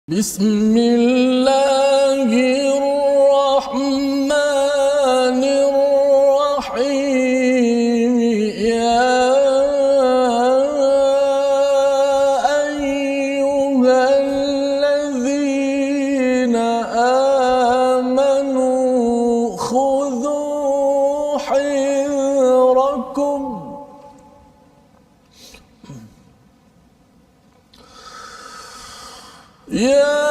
بسم الله الرحمن الرحيم يا أيها الذين آمنوا خذوا حذركم يا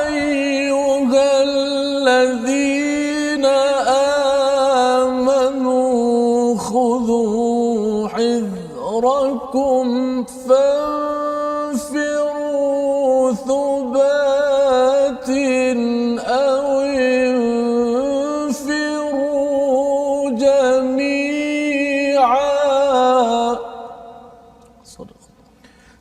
أيها الذين آمنوا خذوا حذركم فانفروا ثبات أو انفروا جميعا.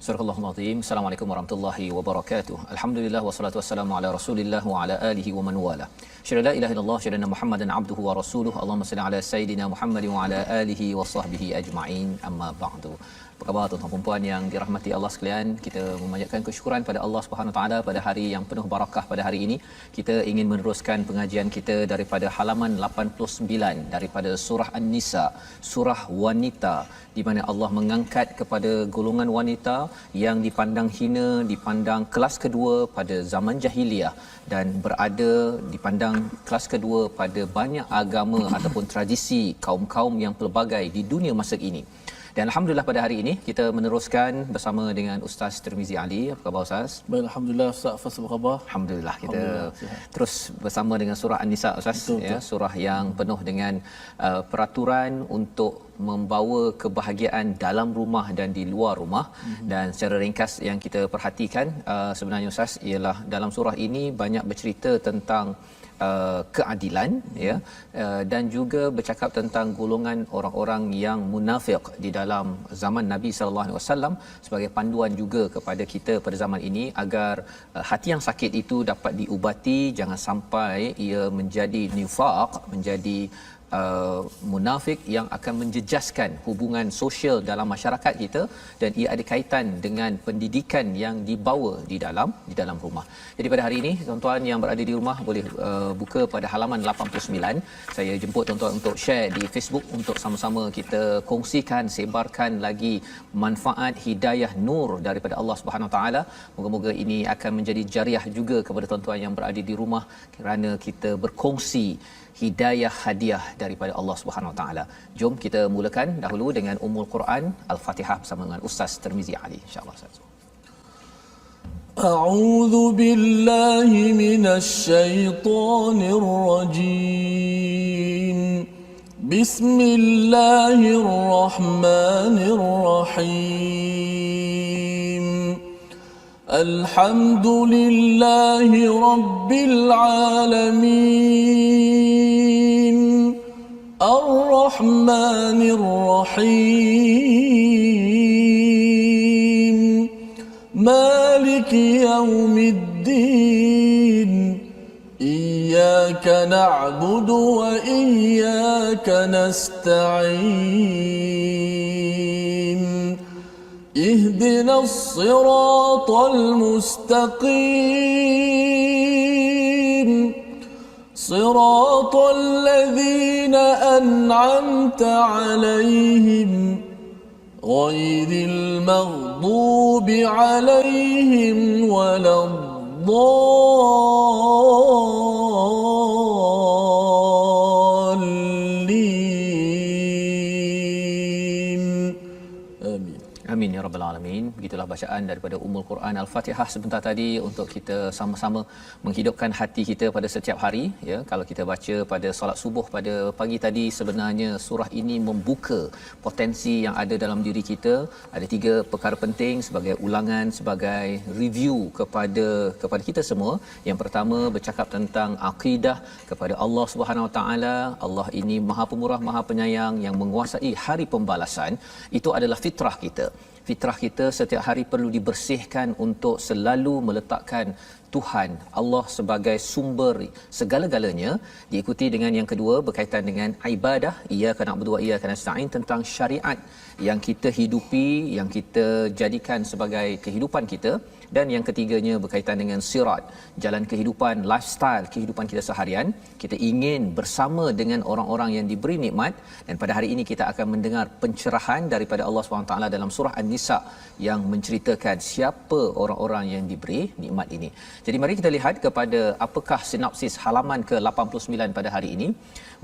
Surah Al-Azim. Assalamualaikum warahmatullahi wabarakatuh. Alhamdulillah wassalatu wassalamu ala Rasulillah wa ala alihi wa man wala. Syada la ilaha illallah syada Muhammadan abduhu wa rasuluhu. Allahumma salli ala sayidina Muhammad wa ala alihi wa sahbihi ajma'in. Amma ba'du. Apa khabar tuan-tuan dan puan yang dirahmati Allah sekalian? Kita memanjatkan kesyukuran pada Allah Subhanahu Wa Taala pada hari yang penuh barakah pada hari ini. Kita ingin meneruskan pengajian kita daripada halaman 89 daripada surah An-Nisa, surah wanita, di mana Allah mengangkat kepada golongan wanita yang dipandang hina, dipandang kelas kedua pada zaman jahiliah dan berada dipandang kelas kedua pada banyak agama ataupun tradisi kaum-kaum yang pelbagai di dunia masa ini. Dan alhamdulillah pada hari ini kita meneruskan bersama dengan Ustaz Tirmizi Ali. Apa khabar Ustaz? Baik, alhamdulillah. Ustaz Fas, apa khabar? Alhamdulillah kita terus bersama dengan surah An-Nisa Ustaz, ya, surah yang penuh dengan peraturan untuk membawa kebahagiaan dalam rumah dan di luar rumah. Dan secara ringkas yang kita perhatikan sebenarnya Ustaz ialah dalam surah ini banyak bercerita tentang keadilan, ya, dan juga bercakap tentang golongan orang-orang yang munafik di dalam zaman Nabi sallallahu alaihi wasallam sebagai panduan juga kepada kita pada zaman ini agar hati yang sakit itu dapat diubati, jangan sampai ia menjadi nifaq, menjadi munafik yang akan menjejaskan hubungan sosial dalam masyarakat kita, dan ia ada kaitan dengan pendidikan yang dibawa di dalam rumah. Jadi pada hari ini tuan-tuan yang berada di rumah boleh buka pada halaman 89. Saya jemput tuan-tuan untuk share di Facebook untuk sama-sama kita kongsikan, sebarkan lagi manfaat hidayah nur daripada Allah Subhanahu Wa Taala. Moga-moga ini akan menjadi jariah juga kepada tuan-tuan yang berada di rumah kerana kita berkongsi hidayah hadiah daripada Allah Subhanahu Wa Taala. Jom kita mulakan dahulu dengan Ummul Quran Al-Fatihah bersama dengan Ustaz Tirmizi Ali, insya-Allah Ustaz. A'udzu billahi minasy syaithanir rajim. Bismillahirrahmanirrahim. Alhamdulillahi rabbil alamin. Ar-Rahmanir Rahim. Maliki yaumiddin. Iyyaka na'budu wa iyyaka nasta'in. اهدنا الصراط المستقيم صراط الذين أنعمت عليهم غير المغضوب عليهم ولا الضالين. آمين. Amin ya rabbal alamin. Begitulah bacaan daripada Ummul Quran Al-Fatihah sebentar tadi untuk kita sama-sama menghidupkan hati kita pada setiap hari, ya. Kalau kita baca pada solat subuh pada pagi tadi, sebenarnya surah ini membuka potensi yang ada dalam diri kita. Ada 3 perkara penting sebagai ulangan, sebagai review kepada kita semua. Yang pertama bercakap tentang akidah kepada Allah Subhanahu Wa Taala. Allah ini Maha Pemurah, Maha Penyayang yang menguasai hari pembalasan. Itu adalah fitrah kita. Fitrah kita setiap hari perlu dibersihkan untuk selalu meletakkan Tuhan, Allah sebagai sumber segala-galanya, diikuti dengan yang kedua berkaitan dengan ibadah, iyyaka na'budu wa iyyaka nasta'in, tentang syariat yang kita hidupi, yang kita jadikan sebagai kehidupan kita, dan yang ketiganya berkaitan dengan sirat, jalan kehidupan, lifestyle kehidupan kita seharian. Kita ingin bersama dengan orang-orang yang diberi nikmat, dan pada hari ini kita akan mendengar pencerahan daripada Allah SWT dalam surah An-Nisa yang menceritakan siapa orang-orang yang diberi nikmat ini. Jadi mari kita lihat kepada apakah sinopsis halaman ke-89 pada hari ini.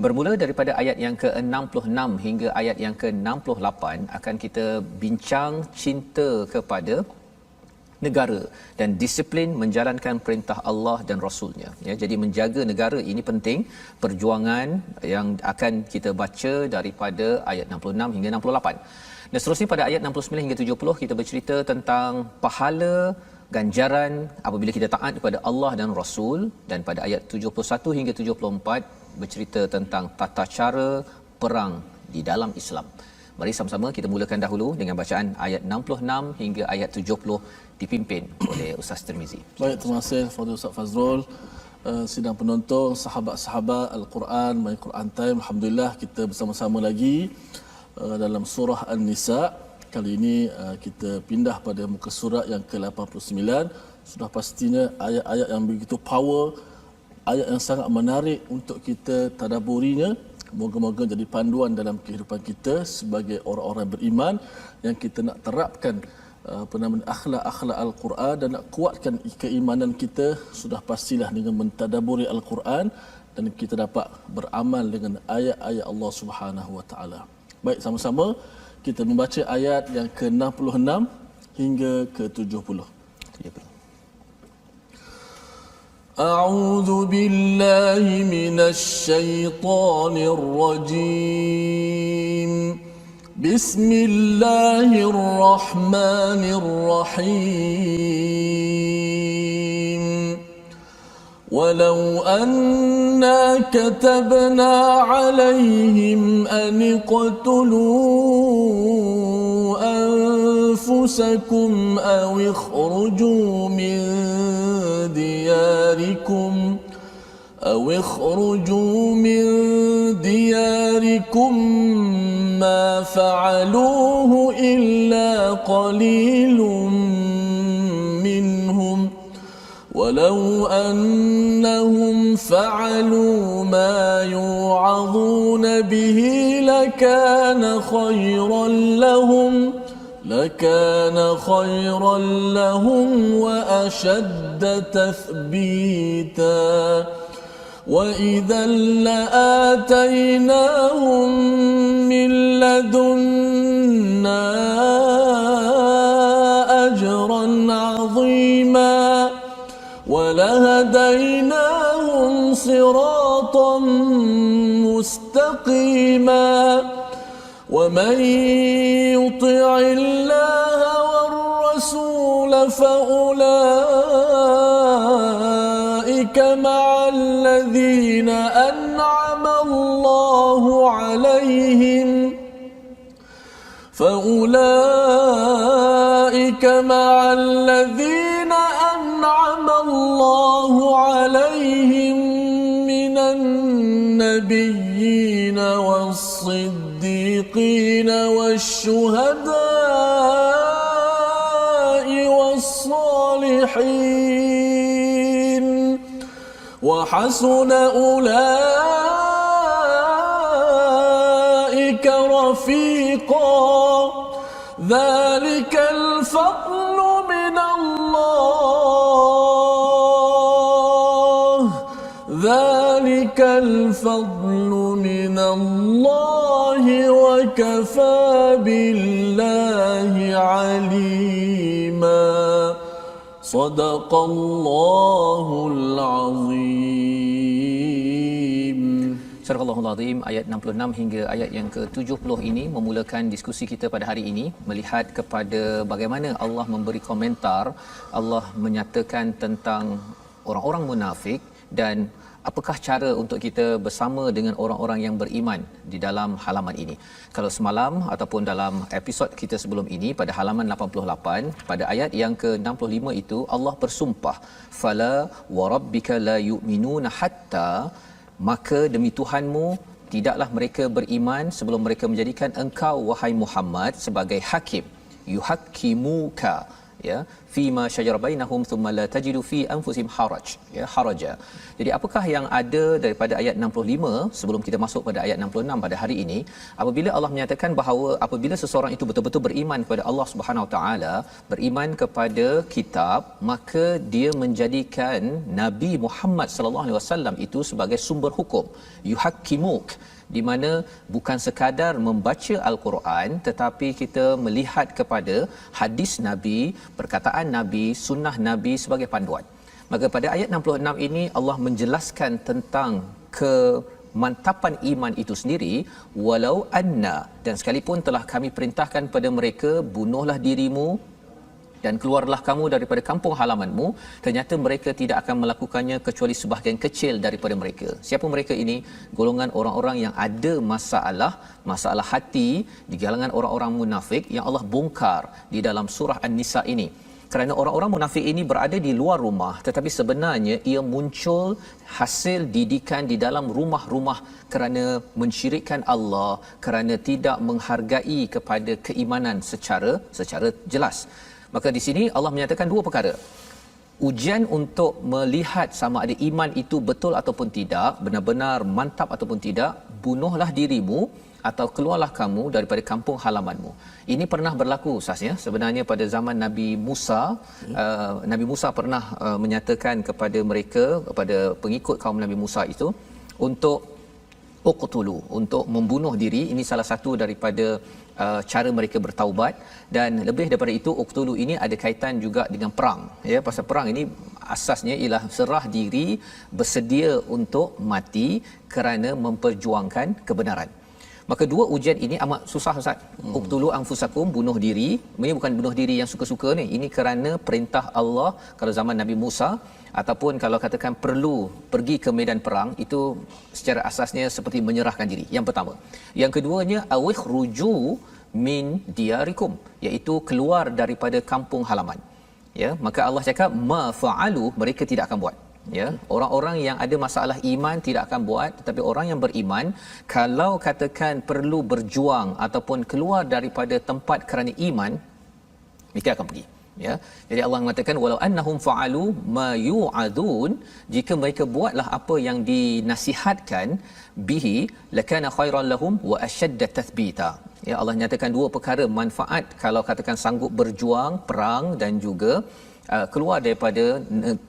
Bermula daripada ayat yang ke-66 hingga ayat yang ke-68 akan kita bincang cinta kepada negara dan disiplin menjalankan perintah Allah dan Rasulnya. Ya, jadi menjaga negara ini penting. Perjuangan yang akan kita baca daripada ayat 66 hingga 68. Dan seterusnya pada ayat 69 hingga 70 kita bercerita tentang pahala ganjaran apabila kita taat kepada Allah dan Rasul, dan pada ayat 71 hingga 74 bercerita tentang tata cara perang di dalam Islam. Mari sama-sama kita mulakan dahulu dengan bacaan ayat 66 hingga ayat 70 dipimpin oleh Ustaz Tirmizi. Baik, terima kasih kepada Ustaz Fazrul. Sidang penonton, sahabat-sahabat Al-Quran, My Quran Time, alhamdulillah kita bersama-sama lagi dalam surah An-Nisa. Kali ini kita pindah pada muka surat yang ke-89. Sudah pastinya ayat-ayat yang begitu power, ayat yang sangat menarik untuk kita tadabburinya. Moga-moga jadi panduan dalam kehidupan kita sebagai orang-orang beriman yang kita nak terapkan akhlak-akhlak Al-Quran dan nak kuatkan keimanan kita. Sudah pastilah dengan mentadabburi Al-Quran dan kita dapat beramal dengan ayat-ayat Allah Subhanahu Wa Taala. Baik, sama-sama kita membaca ayat yang ke-66 hingga ke-70. أعوذ بالله من الشيطان الرجيم بسم الله الرحمن الرحيم ولو أنا كتبنا عليهم أن اقتلوا أنفسكم أو اخرجوا من دياركم ما فعلوه إلا قليل منهم ولو أنهم فعلوا ما يوعظون به لكان خيرا لهم وأشد تثبيتا وإذا لآتيناهم من لدنا أجرا عظيما ولهديناهم صراطا مستقيما ومن يطع الله والرسول فأولئك مع الذين أنعم الله عليهم من النبيين والصديقين والشهداء والصالحين وحسن أولئك رفيقا ذلك الفضل من الله وكفى بالله عليما صدق الله العظيم. Surah Al-Azim ayat 66 hingga ayat yang ke-70 ini memulakan diskusi kita pada hari ini, melihat kepada bagaimana Allah memberi komentar. Allah menyatakan tentang orang-orang munafik dan apakah cara untuk kita bersama dengan orang-orang yang beriman di dalam halaman ini. Kalau semalam ataupun dalam episod kita sebelum ini pada halaman 88 pada ayat yang ke-65 itu Allah bersumpah, fala warabbika la yu'minuna hatta, maka demi Tuhanmu tidaklah mereka beriman sebelum mereka menjadikan engkau wahai Muhammad sebagai hakim, yuhakkimuka, ya, fima syajara bainahum thumma la tajidu fi anfusihim haraja. Jadi apakah yang ada daripada ayat 65 sebelum kita masuk pada ayat 66 pada hari ini, apabila Allah menyatakan bahawa apabila seseorang itu betul-betul beriman kepada Allah Subhanahu Wa Taala, beriman kepada kitab, maka dia menjadikan Nabi Muhammad sallallahu alaihi wasallam itu sebagai sumber hukum, yuhakkimuk, di mana bukan sekadar membaca al-Quran tetapi kita melihat kepada hadis Nabi, perkataan Nabi, sunnah Nabi sebagai panduan. Maka pada ayat 66 ini Allah menjelaskan tentang kemantapan iman itu sendiri, walau anna, dan sekalipun telah kami perintahkan pada mereka, bunuhlah dirimu dan keluarlah kamu daripada kampung halamanmu, ternyata mereka tidak akan melakukannya kecuali sebahagian kecil daripada mereka. Siapa mereka ini? Golongan orang-orang yang ada masalah hati di kalangan orang-orang munafik yang Allah bongkar di dalam surah An-Nisa ini. Kerana orang-orang munafik ini berada di luar rumah, tetapi sebenarnya ia muncul hasil didikan di dalam rumah-rumah kerana mensyirikkan Allah, kerana tidak menghargai kepada keimanan secara jelas. Maka di sini Allah menyatakan dua perkara. Ujian untuk melihat sama ada iman itu betul ataupun tidak, benar-benar mantap ataupun tidak, bunuhlah dirimu atau keluarlah kamu daripada kampung halamanmu. Ini pernah berlaku Ustaz, sebenarnya pada zaman Nabi Musa. Nabi Musa pernah menyatakan kepada mereka, kepada pengikut kaum Nabi Musa itu, untuk uqtulu, untuk membunuh diri. Ini salah satu daripada cara mereka bertaubat. Dan lebih daripada itu, uqtulu ini ada kaitan juga dengan perang, ya. Pasal perang ini asasnya ialah serah diri, bersedia untuk mati kerana memperjuangkan kebenaran. Maka dua ujian ini amat susah Ustaz. Uqtulu anfusakum, bunuh diri. Ini bukan bunuh diri yang suka-suka ni. Ini kerana perintah Allah kalau zaman Nabi Musa, ataupun kalau katakan perlu pergi ke medan perang, itu secara asasnya seperti menyerahkan diri. Yang pertama. Yang keduanya, awikhruju min diyarikum, iaitu keluar daripada kampung halaman. Ya, maka Allah cakap ma fa'alu, mereka tidak akan buat. Ya, orang-orang yang ada masalah iman tidak akan buat, tetapi orang yang beriman kalau katakan perlu berjuang ataupun keluar daripada tempat kerana iman, mereka akan pergi. Ya, jadi Allah mengatakan walau annahum fa'alu ma yu'adun, jika mereka buatlah apa yang dinasihatkan, bihi lakana khairan lahum wa ashadda tathbita. Ya, Allah nyatakan dua perkara manfaat kalau katakan sanggup berjuang perang dan juga keluar daripada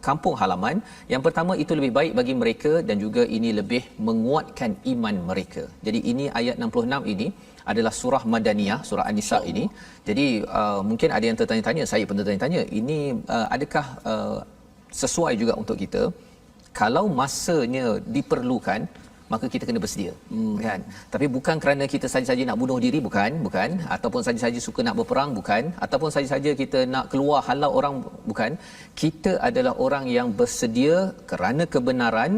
kampung halaman. Yang pertama, itu lebih baik bagi mereka dan juga ini lebih menguatkan iman mereka. Jadi ini ayat 66 ini adalah surah Madaniyah, surah An-Nisa ini. Jadi mungkin ada yang tertanya-tanya, saya pun tertanya-tanya, ini adakah sesuai juga untuk kita? Kalau masanya diperlukan, maka kita kena bersedia, kan? Tapi bukan kerana kita saja-saja nak bunuh diri, bukan, ataupun saja-saja suka nak berperang, bukan, ataupun saja-saja kita nak keluar halau orang, bukan. Kita adalah orang yang bersedia kerana kebenaran,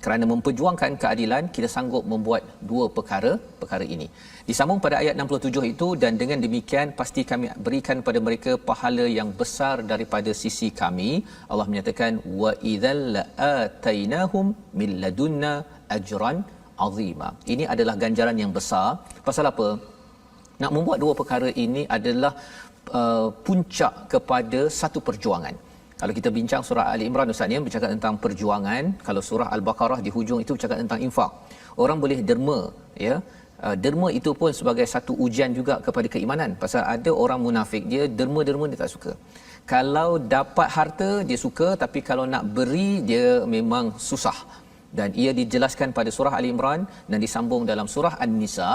kerana memperjuangkan keadilan, kita sanggup membuat dua perkara ini. Disambung pada ayat 67 itu, dan dengan demikian pasti kami berikan pada mereka pahala yang besar daripada sisi kami. Allah menyatakan wa idzal la'atainahum min ladunna ajran azima. Ini adalah ganjaran yang besar. Pasal apa? Nak membuat dua perkara ini adalah puncak kepada satu perjuangan. Kalau kita bincang surah Ali Imran Ustaz ni bercakap tentang perjuangan, kalau surah Al-Baqarah di hujung itu bercakap tentang infak. Orang boleh derma, ya. Derma itu pun sebagai satu ujian juga kepada keimanan. Pasal ada orang munafik, dia derma-derma dia tak suka. Kalau dapat harta dia suka, tapi kalau nak beri dia memang susah. Dan ia dijelaskan pada surah Ali Imran dan disambung dalam surah An-Nisa.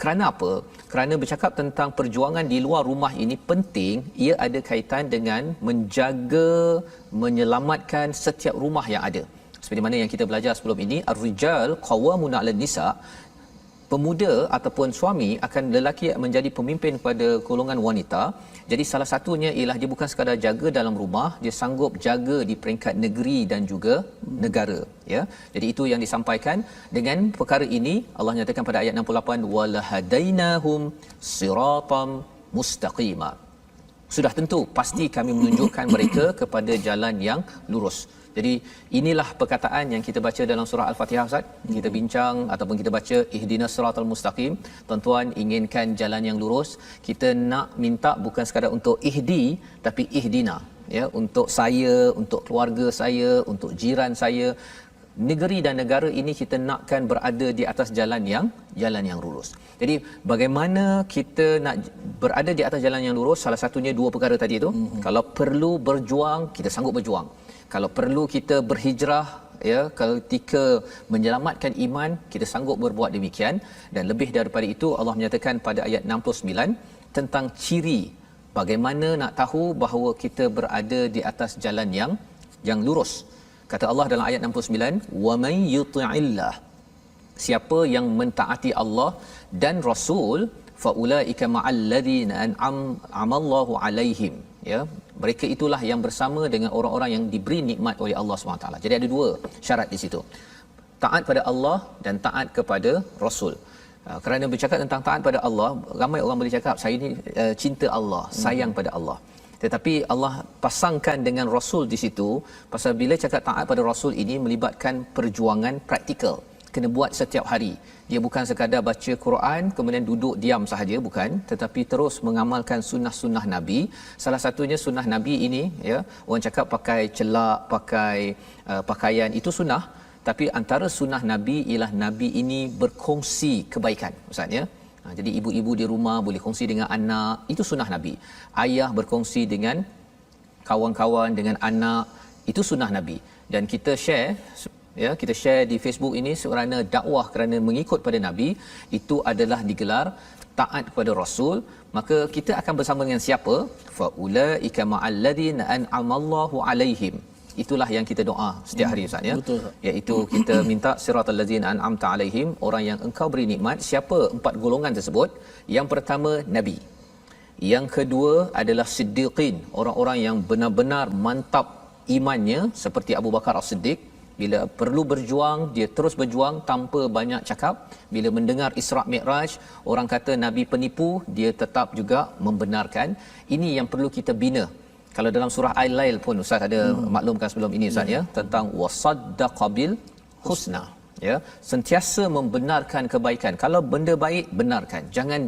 Kerana apa? Kerana bercakap tentang perjuangan di luar rumah ini penting. Ia ada kaitan dengan menjaga, menyelamatkan setiap rumah yang ada. Seperti mana yang kita belajar sebelum ini, ar-rijal qawwamuna 'alan nisa. pemuda ataupun suami akan lelaki menjadi pemimpin pada golongan wanita. Jadi salah satunya ialah dia bukan sekadar jaga dalam rumah, dia sanggup jaga di peringkat negeri dan juga negara, ya. Jadi itu yang disampaikan. Dengan perkara ini Allah nyatakan pada ayat 68, walahadainahum siratam mustaqima. Sudah tentu pasti kami menunjukkan mereka kepada jalan yang lurus. Jadi inilah perkataan yang kita baca dalam surah Al-Fatihah, Ustaz. Kita bincang ataupun kita baca ihdinas siratal mustaqim. Tuan-tuan inginkan jalan yang lurus, kita nak minta bukan sekadar untuk ihdi tapi ihdina, ya, untuk saya, untuk keluarga saya, untuk jiran saya. Negeri dan negara ini kita nakkan berada di atas jalan yang lurus. Jadi bagaimana kita nak berada di atas jalan yang lurus? Salah satunya dua perkara tadi itu. Kalau perlu berjuang, kita sanggup berjuang. Kalau perlu kita berhijrah, ya, ketika menyelamatkan iman, kita sanggup berbuat demikian. Dan lebih daripada itu Allah menyatakan pada ayat 69 tentang ciri bagaimana nak tahu bahawa kita berada di atas jalan yang lurus. Kata Allah dalam ayat 69, wa may yuti'illah, siapa yang mentaati Allah dan Rasul, fa ulaika ma'al ladzina an'ama Allahu 'alaihim, ya, mereka itulah yang bersama dengan orang-orang yang diberi nikmat oleh Allah SWT. Jadi ada dua syarat di situ. Taat pada Allah dan taat kepada Rasul. Kerana bercakap tentang taat pada Allah, ramai orang boleh cakap saya ni cinta Allah, sayang pada Allah. Tetapi Allah pasangkan dengan Rasul di situ, pasal bila cakap taat pada Rasul ini melibatkan perjuangan praktikal. Kena buat setiap hari. Dia bukan sekadar baca Quran kemudian duduk diam sahaja, bukan, tetapi terus mengamalkan sunnah-sunnah Nabi. Salah satunya sunnah Nabi ini, ya, orang cakap pakai celak, pakai pakaian, itu sunnah, tapi antara sunnah Nabi ialah Nabi ini berkongsi kebaikan, Ustaz, ya. Jadi ibu-ibu di rumah boleh kongsi dengan anak, itu sunnah Nabi. Ayah berkongsi dengan kawan-kawan, dengan anak, itu sunnah Nabi. Dan kita share, ya, kita share di Facebook ini kerana dakwah, kerana mengikut pada Nabi, itu adalah digelar taat kepada Rasul. Maka kita akan bersama dengan siapa? Fa ulaika ma'al ladzina an'ama Allahu 'alaihim. Itulah yang kita doa setiap hari, Ustaz, ya. Betul. Iaitu kita minta siratal ladzina an'amta 'alaihim, orang yang engkau beri nikmat. Siapa empat golongan tersebut? Yang pertama Nabi. Yang kedua adalah siddiqin, orang-orang yang benar-benar mantap imannya seperti Abu Bakar As-Siddiq. Bila perlu berjuang, dia terus berjuang tanpa banyak cakap. Bila mendengar Isra' Mi'raj, orang kata Nabi penipu, dia tetap juga membenarkan. Ini yang perlu kita bina. Kalau dalam surah Al-Lail pun Ustaz ada maklumkan sebelum ini, Ustaz, ya, tentang wasaddaqa bil husna, ya, sentiasa membenarkan kebaikan. Kalau benda baik, benarkan, jangan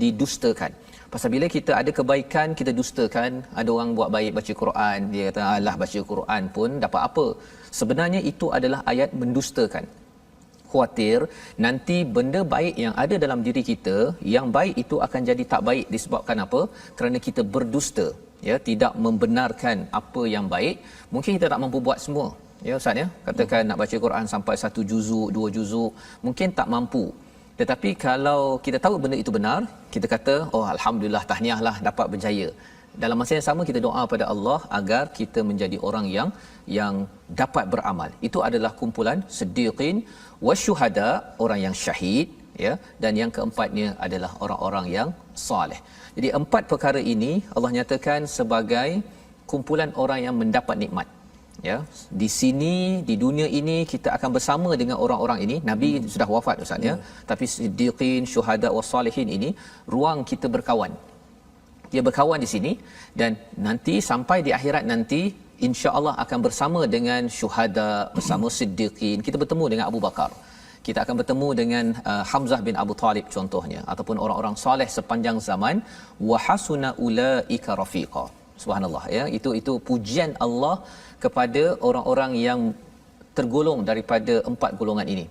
didustakan. Pasal bila kita ada kebaikan, kita dustakan. Ada orang buat baik, baca Quran, dia kata alah baca Quran pun dapat apa? Sebenarnya itu adalah ayat mendustakan. Khawatir nanti benda baik yang ada dalam diri kita, yang baik itu akan jadi tak baik disebabkan apa? Kerana kita berdusta, ya, tidak membenarkan apa yang baik. Mungkin kita tak mampu buat semua, ya, Ustaz, ya. Katakan nak baca Quran sampai 1 juzuk, 2 juzuk, mungkin tak mampu. Tetapi kalau kita tahu benda itu benar, kita kata, oh alhamdulillah, tahniahlah dapat berjaya. Dalam masa yang sama kita doa pada Allah agar kita menjadi orang yang dapat beramal. Itu adalah kumpulan siddiqin wasyuhada, orang yang syahid, ya, dan yang keempatnya adalah orang-orang yang soleh. Jadi empat perkara ini Allah nyatakan sebagai kumpulan orang yang mendapat nikmat, ya. Di sini, di dunia ini kita akan bersama dengan orang-orang ini. Nabi sudah wafat, Ustaz, ya. Tapi siddiqin, syuhada wassalihin ini ruang kita berkawan. Dia berkawan di sini, dan nanti sampai di akhirat nanti insya-Allah akan bersama dengan syuhada, bersama siddiqin. Kita bertemu dengan Abu Bakar. Kita akan bertemu dengan Hamzah bin Abu Talib contohnya, ataupun orang-orang soleh sepanjang zaman. Wa hasuna ulaika rafiqa. Subhanallah, ya. Itu pujian Allah kepada orang-orang yang tergolong daripada empat golongan ini.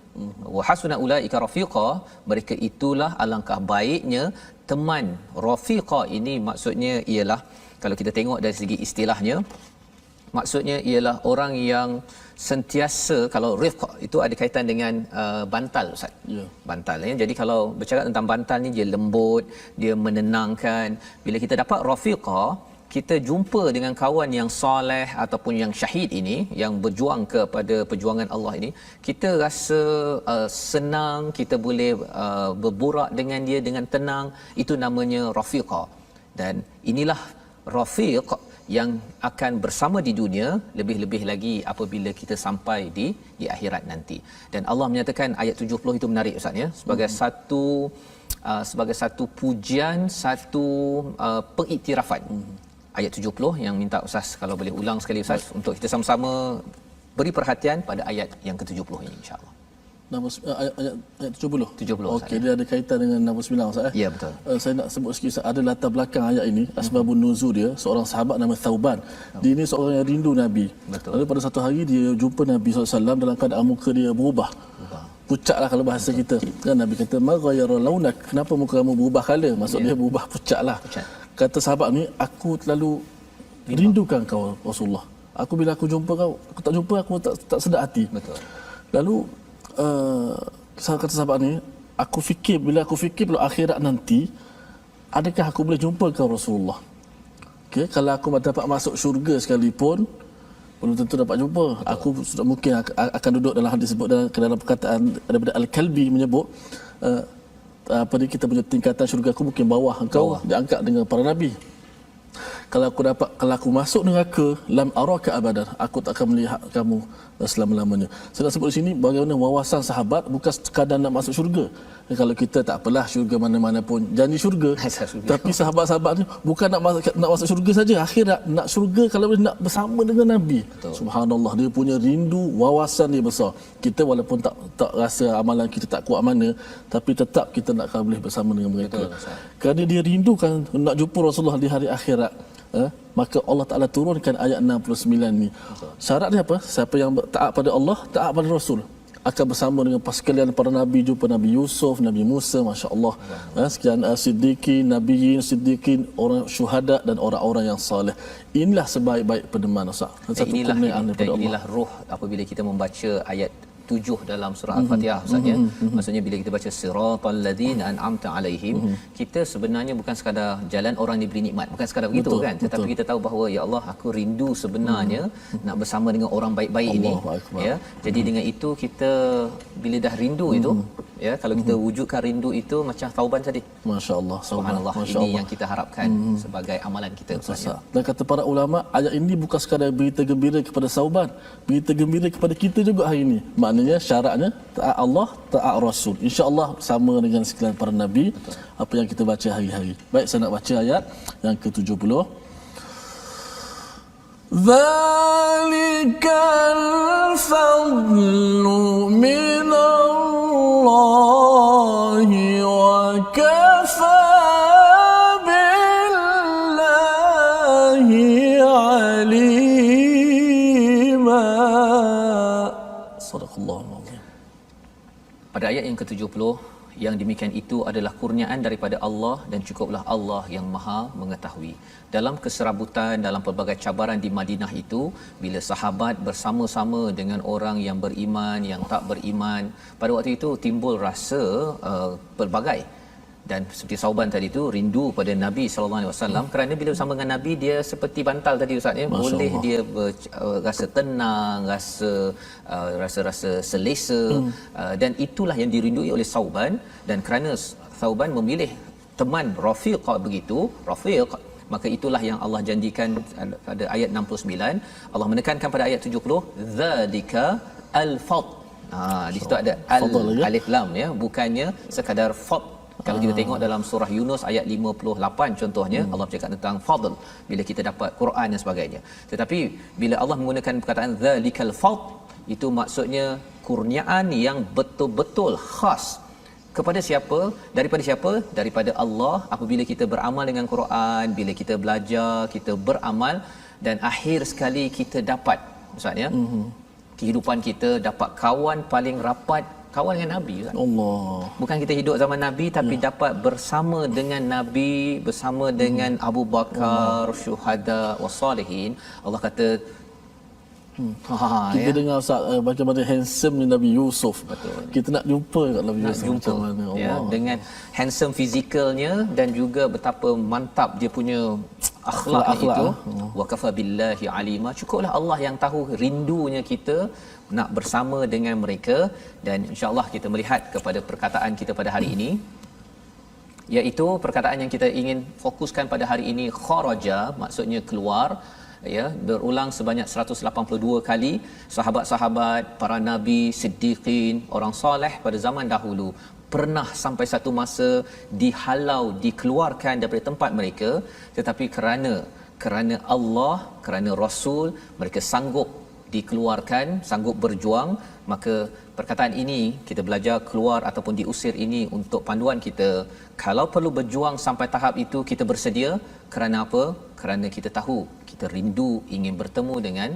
Wa hasuna ulaika rafiqa, mereka itulah alangkah baiknya teman. Rafiqa ini maksudnya ialah, kalau kita tengok dari segi istilahnya, maksudnya ialah orang yang sentiasa, kalau rifq itu ada kaitan dengan bantal, Ustaz. Ya. Bantal, ya. Jadi kalau bercakap tentang bantal ni, dia lembut, dia menenangkan. Bila kita dapat rafiqa, kita jumpa dengan kawan yang soleh ataupun yang syahid ini, yang berjuang kepada perjuangan Allah ini, kita rasa senang, kita boleh berborak dengan dia dengan tenang. Itu namanya rafiqah. Dan inilah rafiq yang akan bersama di dunia, lebih-lebih lagi apabila kita sampai di akhirat nanti. Dan Allah menyatakan ayat 70 itu menarik Ustaz ya, sebagai satu pujian, satu pengiktirafan. Ayat 70 yang minta Ustaz kalau boleh ulang sekali Ustaz untuk kita sama-sama beri perhatian pada ayat yang ke-70 ini insya-Allah. Ayat 70. 70. Okey, dia ada kaitan dengan nombor 9 Ustaz. Ya, betul. Saya nak sebut sikit Ustaz, ada latar belakang ayat ini, asbabun nuzul dia, seorang sahabat nama Thauban. Dia ni seorang yang rindu Nabi. Betul. Lalu pada satu hari dia jumpa Nabi SAW dalam keadaan muka dia berubah. Pucatlah kalau bahasa kita. Kan Nabi kata, "Ma ghayyara launak?" Kenapa muka kamu berubah kala? Maksud dia berubah pucatlah. Pucat. Kata sahabat ni, "Aku terlalu rindukan kau Rasulullah. Bila aku jumpa kau, aku tak jumpa, aku tak sedar hati." Betul. Lalu kata sahabat ni, bila aku fikir bila akhirat nanti, adakah aku boleh jumpa kau Rasulullah? Okey, kalau aku dapat masuk syurga sekalipun, belum tentu dapat jumpa. Betul. Aku sudah mungkin akan duduk dalam hadis disebut dalam perkataan daripada Al-Kalbi menyebut kita punya tingkatan syurga aku mungkin bawah engkau, diangkat dengan para nabi. Kalau aku masuk neraka, lam araka abadan, aku tak akan melihat kamu selama-lamanya. Saya nak sebut di sini bagaimana wawasan sahabat bukan sekadar nak masuk syurga. Kalau kita tak apalah syurga mana-mana pun janji syurga. Tapi sahabat-sahabat ni bukan nak masuk syurga saja, akhirat nak syurga kalau boleh nak bersama dengan Nabi. Betul. Subhanallah, dia punya rindu, wawasan dia besar. Kita walaupun tak rasa amalan kita tak kuat mana, tapi tetap kita nak boleh bersama dengan mereka. Betul, kerana dia rindukan nak jumpa Rasulullah di hari akhirat. Maka Allah Ta'ala turunkan ayat 69 ni. Syarat dia apa? Siapa yang taat pada Allah, taat pada Rasul, akan bersama dengan sekalian para Nabi. Jumpa Nabi Yusuf, Nabi Musa, Masya Allah. Sekian Siddiqin, Nabiyin, Siddiqin, orang syuhada dan orang-orang yang saleh. Inilah sebaik-baik pedoman Ustaz. Inilah roh apabila kita membaca ayat 7 dalam surah Al-Fatihah Ustaz ya. Maksudnya bila kita baca siratal ladzina an'amta alaihim, kita sebenarnya bukan sekadar jalan orang diberi nikmat, bukan sekadar begitu kan, tetapi kita tahu bahawa ya Allah, aku rindu sebenarnya nak bersama dengan orang baik-baik ini ya. Jadi dengan itu kita bila dah rindu itu ya, kalau kita wujudkan rindu itu macam Thauban tadi, masya-Allah, subhanallah, ini yang kita harapkan sebagai amalan kita Ustaz ya. Dan kata para ulama, ayat ini bukan sekadar berita gembira kepada Thauban, berita gembira kepada kita juga hari ini. Maknanya syaratnya taat Allah, taat Rasul. Insya-Allah sama dengan sekalian para nabi. Betul. Apa yang kita baca hari-hari. Baik, saya nak baca ayat yang ke-70. Zalikal fadlu minallahi wa kafa billahi alima. Pada ayat yang ke-70, yang demikian itu adalah kurniaan daripada Allah dan cukuplah Allah yang Maha mengetahui. Dalam keserabutan, dalam pelbagai cabaran di Madinah itu, bila sahabat bersama-sama dengan orang yang beriman, yang tak beriman, pada waktu itu timbul rasa pelbagai. Dan seperti Thauban tadi itu rindu pada Nabi sallallahu alaihi wasallam, kerana bila bersama dengan Nabi dia seperti bantal tadi Ustaz ya, boleh dia rasa tenang, rasa selesa, dan itulah yang dirindui oleh Thauban. Dan kerana Thauban memilih teman rafiq begitu, rafiq, maka itulah yang Allah janjikan pada ayat 69. Allah menekankan pada ayat 70, zalika al-fadl. Di situ ada alif lam ya, bukannya sekadar fadl. Kalau kita tengok dalam surah Yunus ayat 58 contohnya, Allah bercakap tentang fadl bila kita dapat Quran dan sebagainya. Tetapi bila Allah menggunakan perkataan zalikal fadl, itu maksudnya kurniaan yang betul-betul khas kepada siapa? Daripada siapa? Daripada Allah. Apabila kita beramal dengan Quran, bila kita belajar, kita beramal, dan akhir sekali kita dapat Ustaz ya, kehidupan kita dapat kawan paling rapat, kawan dengan Nabi Ustaz. Allah. Bukan kita hidup zaman Nabi, tapi dapat bersama dengan Nabi, bersama dengan Abu Bakar, syuhada wassalihin. Allah kata kita dengar Ustaz bagaimana handsome Nabi Yusuf. Betul. Kita nak jumpa kat Nabi Yusuf macam mana Allah. Ya, dengan handsome fizikalnya dan juga betapa mantap dia punya akhlak itu, wa kafa billahi alima, cukuplah Allah yang tahu rindunya kita nak bersama dengan mereka. Dan insya-Allah kita melihat kepada perkataan kita pada hari ini, iaitu perkataan yang kita ingin fokuskan pada hari ini, kharaja maksudnya keluar, ya, berulang sebanyak 182 kali. Sahabat-sahabat, para nabi, siddiqin, orang soleh pada zaman dahulu pernah sampai satu masa dihalau, dikeluarkan daripada tempat mereka, tetapi kerana Allah, kerana Rasul, mereka sanggup dikeluarkan, sanggup berjuang. Maka perkataan ini kita belajar keluar ataupun diusir ini untuk panduan kita. Kalau perlu berjuang sampai tahap itu, kita bersedia. Kerana apa? Kerana kita tahu kita rindu ingin bertemu dengan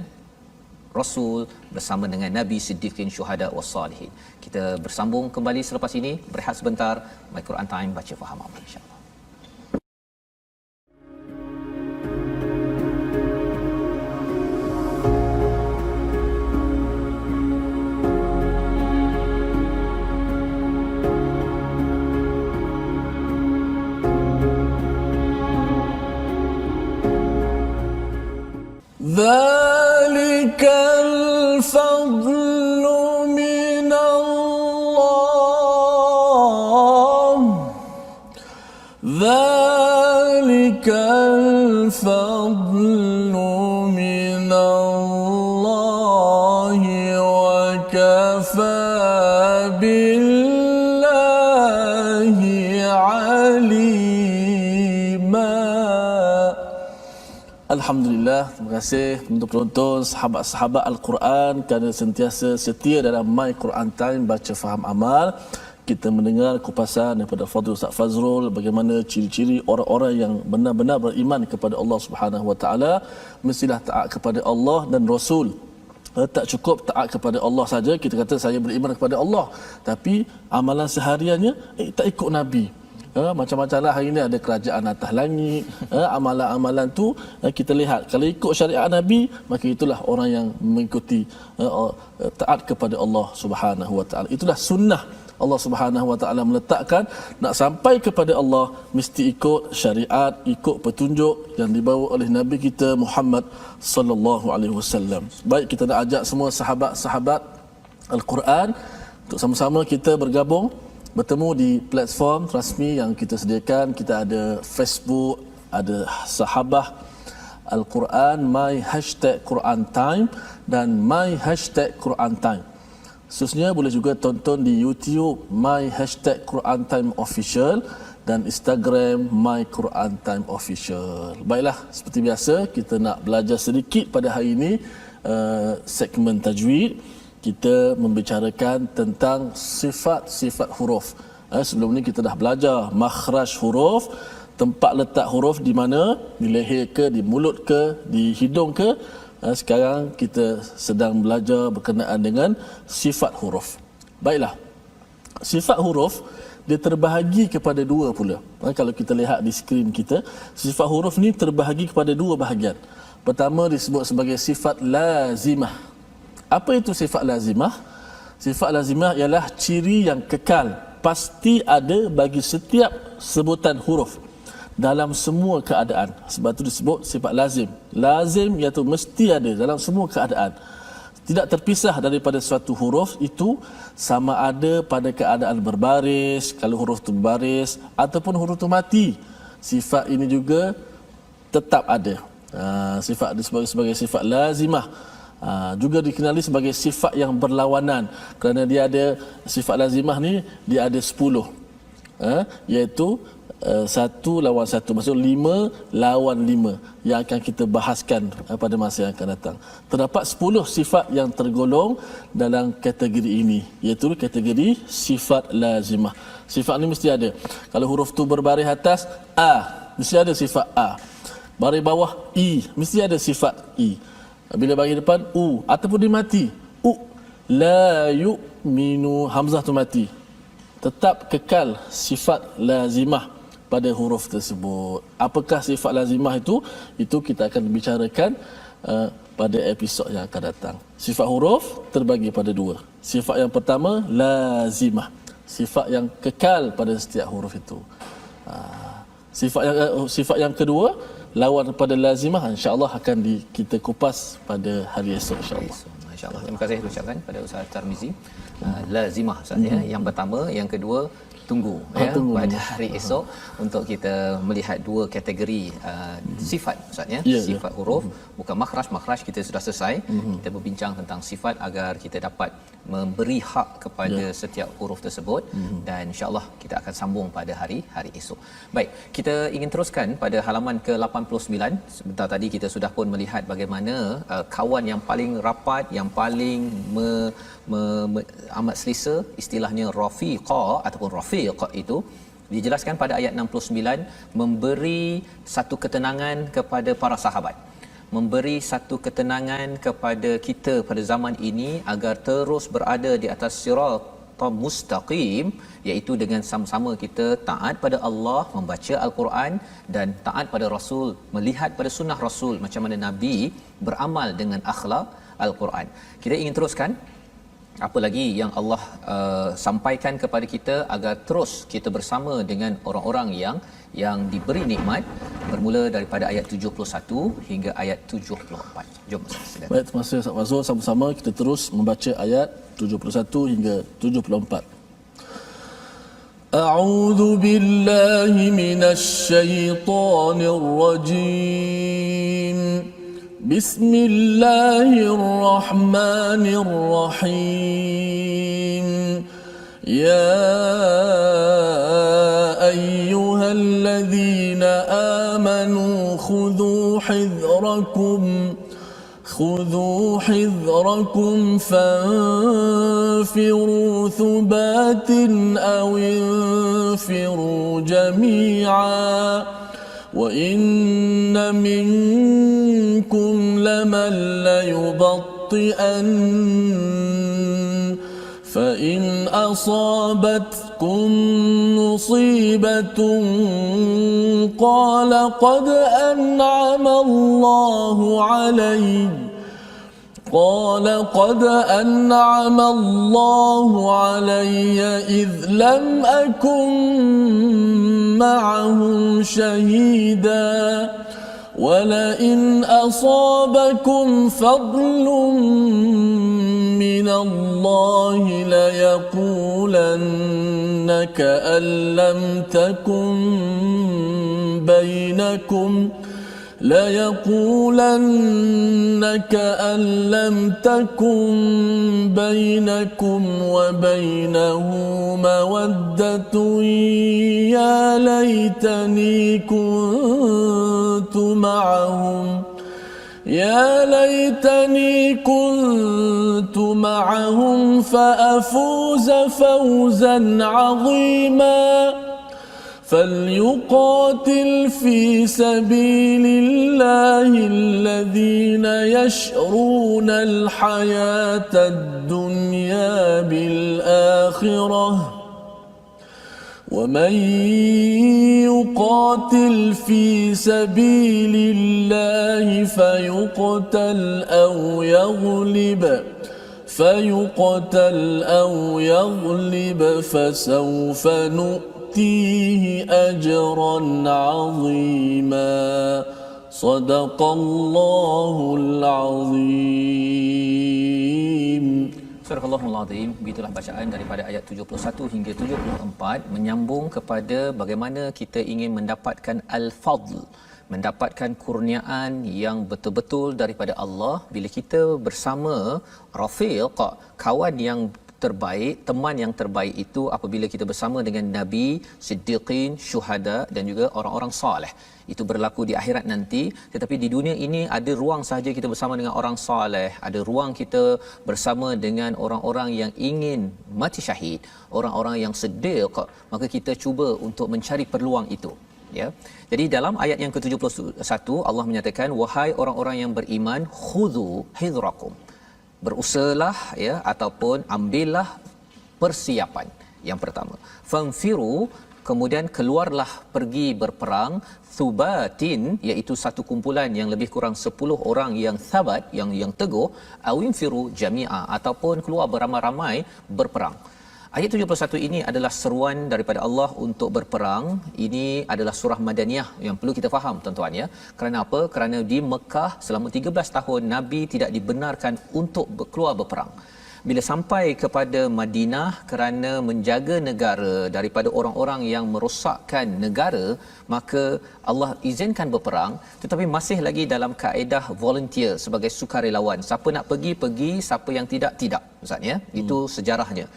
Rasul, bersama dengan Nabi, Siddiqin, Syuhada was-Salihin. Kita bersambung kembali selepas ini. Berehat sebentar. My Quran Time, baca faham amal, insya-Allah. ذلك الفضل من الله ذلك الفضل من الله وكفى بالله عليما. Alhamdulillah, terima kasih untuk penonton, sahabat-sahabat Al-Quran kerana sentiasa setia dalam My Quran Time, baca faham amal. Kita mendengar kupasan daripada Fadil Ustaz Fazrul bagaimana ciri-ciri orang-orang yang benar-benar beriman kepada Allah Subhanahu Wa Taala. Mestilah taat kepada Allah dan Rasul. Tak cukup taat kepada Allah saja, kita kata saya beriman kepada Allah, tapi amalan sehariannya tak ikut Nabi. Macam-macam lah hari ini, ada kerajaan atas langit, amalan-amalan tu kita lihat kalau ikut syariat Nabi, maka itulah orang yang mengikuti taat kepada Allah Subhanahu Wa Taala. Itulah sunnah Allah Subhanahu Wa Taala meletakkan, nak sampai kepada Allah mesti ikut syariat, ikut petunjuk yang dibawa oleh Nabi kita Muhammad sallallahu alaihi wasallam. Baik, kita nak ajak semua sahabat-sahabat Al-Quran untuk sama-sama kita bergabung, bertemu di platform rasmi yang kita sediakan. Kita ada Facebook, ada Sahabah Al-Quran, My #Quran Time dan My #Quran Time. Khususnya boleh juga tonton di YouTube My #Quran Time Official dan Instagram My Quran Time Official. Baiklah, seperti biasa kita nak belajar sedikit pada hari ini segmen tajwid. Kita membicarakan tentang sifat-sifat huruf. Sebelum ni kita dah belajar makhraj huruf, tempat letak huruf di mana, di leher ke, di mulut ke, di hidung ke. Sekarang kita sedang belajar berkenaan dengan sifat huruf. Baiklah, sifat huruf dia terbahagi kepada dua pula. Kalau kita lihat di skrin kita, sifat huruf ni terbahagi kepada dua bahagian. Pertama disebut sebagai sifat lazimah. Apa itu sifat lazimah? Sifat lazimah ialah ciri yang kekal, pasti ada bagi setiap sebutan huruf dalam semua keadaan. Sebab itu disebut sifat lazim. Lazim iaitu mesti ada dalam semua keadaan. Tidak terpisah daripada suatu huruf itu, sama ada pada keadaan berbaris, kalau huruf itu berbaris, ataupun huruf itu mati. Sifat ini juga tetap ada. Sifat disebut sebagai sifat lazimah. Juga dikenali sebagai sifat yang berlawanan, kerana dia ada sifat lazimah ni, dia ada 10, iaitu 1 lawan 1, maksud 5 lawan 5 yang akan kita bahaskan pada masa yang akan datang. Terdapat 10 sifat yang tergolong dalam kategori ini, iaitu kategori sifat lazimah. Sifat ni mesti ada. Kalau huruf tu berbaris atas A, mesti ada sifat A. Baris bawah I, mesti ada sifat I. Bila bagi depan U, ataupun dia mati, U la yu'minu, hamzah tu mati, tetap kekal sifat lazimah pada huruf tersebut. Apakah sifat lazimah itu? Itu kita akan bicarakan pada episod yang akan datang. Sifat huruf terbagi pada dua. Sifat yang pertama lazimah, sifat yang kekal pada setiap huruf itu. Sifat yang kedua, lawan pada lazimah, insya-Allah akan kita kupas pada hari esok insya-Allah. Masya-Allah. Terima kasih ucapkan pada Ustaz Tarmizi. Lazimah Ustaz ya. Yang pertama, yang kedua tunggu pada hari esok untuk kita melihat dua kategori sifat Ustaz ya. Sifat huruf, bukan makhraj kita sudah selesai. Kita berbincang tentang sifat agar kita dapat memberi hak kepada setiap huruf tersebut dan insya-Allah kita akan sambung pada hari esok. Baik, kita ingin teruskan pada halaman ke-89. Sebentar tadi kita sudah pun melihat bagaimana kawan yang paling rapat, yang paling amat selesa, istilahnya rafiqa ataupun rafiq itu dijelaskan pada ayat 69, memberi satu ketenangan kepada para sahabat, memberi satu ketenangan kepada kita pada zaman ini agar terus berada di atas siratal mustaqim, iaitu dengan sama-sama kita taat pada Allah, membaca al-Quran dan taat pada Rasul, melihat pada sunnah Rasul macam mana Nabi beramal dengan akhlak al-Quran. Kita ingin teruskan apa lagi yang Allah sampaikan kepada kita agar terus kita bersama dengan orang-orang yang diberi nikmat, bermula daripada ayat 71 hingga ayat 74. Jom silakan. Baik, terima kasih Ustaz Fazrul. Sama-sama kita terus membaca ayat 71 hingga 74. A'udzu billahi minasy syaithanir rajim. Bismillahirrahmanirrahim. Ya ayyuhalladzina amanu خذوا حذركم فانفروا ثبات أو انفروا جميعا وإن منكم لمن ليبطئن فإن أصابتكم مصيبة قال قد أنعم الله علي إذ لم أكن معهم شهيدا ولئن أصابكم فضل من الله ليقولن كأن لم تكن بينكم وبينه مودة يا ليتني كنت معهم فأفوز فوزا عظيما فليقاتل في سبيل الله الذين يشرون الحياة الدنيا بالآخرة ومن يقاتل في سبيل الله فيقتل أو يغلب فسوف نؤتيه أجرا عظيما صدق الله العظيم. Surah Al-Allahul Azim. Begitulah bacaan daripada ayat 71 hingga 74 menyambung kepada bagaimana kita ingin mendapatkan al-fadl, mendapatkan kurniaan yang betul-betul daripada Allah bila kita bersama rafiq, kawan yang terbaik, teman yang terbaik itu apabila kita bersama dengan Nabi, Siddiqin, Syuhada dan juga orang-orang soleh. Itu berlaku di akhirat nanti, tetapi di dunia ini ada ruang sahaja kita bersama dengan orang soleh, ada ruang kita bersama dengan orang-orang yang ingin mati syahid, orang-orang yang siddiq, maka kita cuba untuk mencari peluang itu. Ya. Jadi dalam ayat yang ke-71 Allah menyatakan, wahai orang-orang yang beriman, khudhu hidrakum, berusahalah ya ataupun ambillah persiapan. Yang pertama, fanfiru, kemudian keluarlah pergi berperang, thubatin, iaitu satu kumpulan yang lebih kurang 10 orang yang thabat, yang teguh, awinfiru jami'a, ataupun keluar beramai-ramai berperang. Ayat 71 ini adalah seruan daripada Allah untuk berperang. Ini adalah surah Madaniyah yang perlu kita faham tuan-tuan ya. Kerana apa? Kerana di Mekah selama 13 tahun Nabi tidak dibenarkan untuk keluar berperang. Bila sampai kepada Madinah kerana menjaga negara daripada orang-orang yang merosakkan negara, maka Allah izinkan berperang, tetapi masih lagi dalam kaedah volunteer sebagai sukarelawan. Siapa nak pergi, siapa yang tidak. Ustaz ya. Itu sejarahnya.